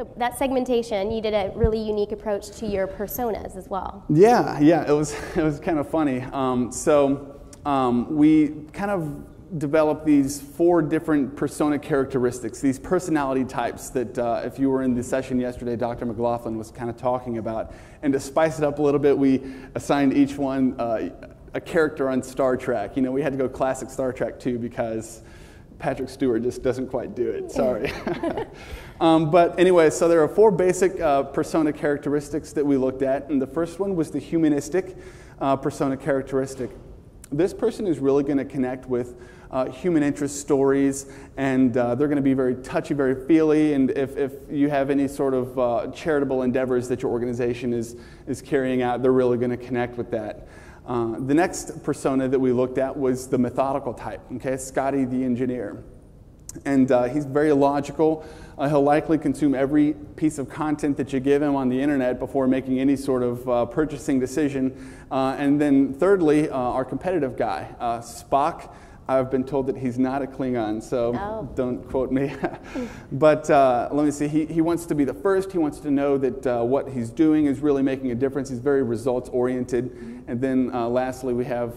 So that segmentation, you did a really unique approach to your personas as well. Yeah, it was kind of funny. We kind of developed these 4 different persona characteristics, these personality types that if you were in the session yesterday, Dr. McLaughlin was kind of talking about. And to spice it up a little bit, we assigned each one a character on Star Trek. You know, we had to go classic Star Trek too because Patrick Stewart just doesn't quite do it, sorry. But anyway, so there are 4 basic persona characteristics that we looked at, and the first one was the humanistic persona characteristic. This person is really going to connect with human interest stories, and they're going to be very touchy, very feely, and if you have any sort of charitable endeavors that your organization is carrying out, they're really going to connect with that. The next persona that we looked at was the methodical type, okay, Scotty the engineer. And he's very logical. He'll likely consume every piece of content that you give him on the internet before making any sort of purchasing decision. And then thirdly, our competitive guy, Spock. I've been told that he's not a Klingon, so don't quote me. But let me see, he wants to be the first. He wants to know that what he's doing is really making a difference. He's very results-oriented. And then lastly, we have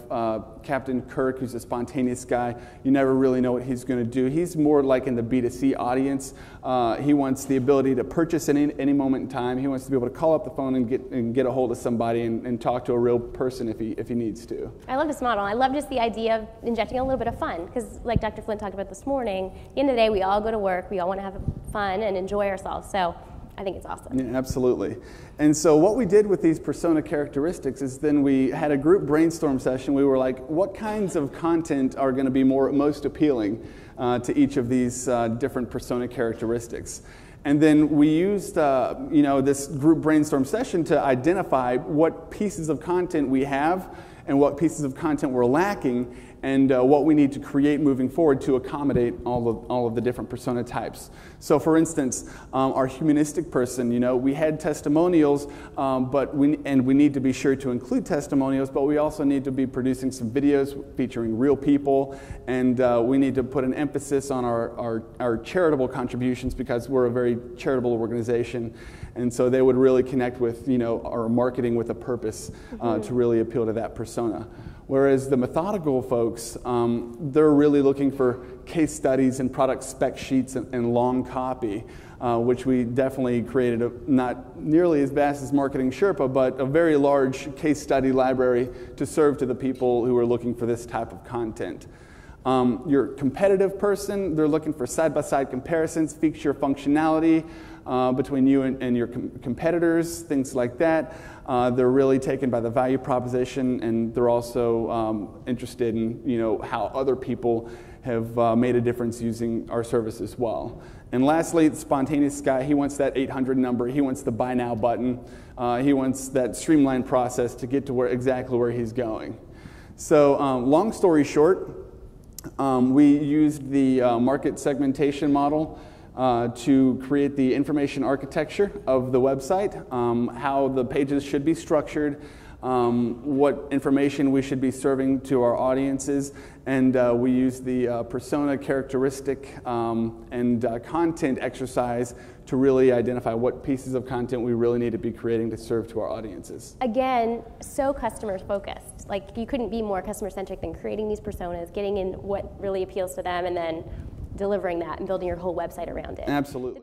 Captain Kirk, who's a spontaneous guy. You never really know what he's going to do. He's more like in the B2C audience. He wants the ability to purchase at any moment in time. He wants to be able to call up the phone and get a hold of somebody and talk to a real person if he needs to. I love this model. I love just the idea of injecting a little bit of fun, because like Dr. Flint talked about this morning, at the end of the day, we all go to work, we all want to have fun and enjoy ourselves, so I think it's awesome. Yeah, absolutely. And so what we did with these persona characteristics is then we had a group brainstorm session. We were like, what kinds of content are going to be most appealing to each of these different persona characteristics? And then we used this group brainstorm session to identify what pieces of content we have and what pieces of content we're lacking, and what we need to create moving forward to accommodate all of the different persona types. So for instance, our humanistic person, we had testimonials, but we need to be sure to include testimonials, but we also need to be producing some videos featuring real people, and we need to put an emphasis on our charitable contributions, because we're a very charitable organization. And so they would really connect with, our marketing with a purpose to really appeal to that persona. Whereas the methodical folks, they're really looking for case studies and product spec sheets and long copy, which we definitely created, not nearly as vast as MarketingSherpa, but a very large case study library to serve to the people who are looking for this type of content. Your competitive person, they're looking for side-by-side comparisons, feature functionality between you and your competitors, things like that. They're really taken by the value proposition, and they're also interested in how other people have made a difference using our service as well. And lastly, the spontaneous guy, he wants that 800 number, he wants the buy now button, he wants that streamlined process to get to exactly where he's going. So long story short, we used the market segmentation model to create the information architecture of the website, how the pages should be structured, what information we should be serving to our audiences, and we use the persona characteristic and content exercise to really identify what pieces of content we really need to be creating to serve to our audiences. Again, so customer focused. Like, you couldn't be more customer centric than creating these personas, getting in what really appeals to them, and then delivering that and building your whole website around it. Absolutely.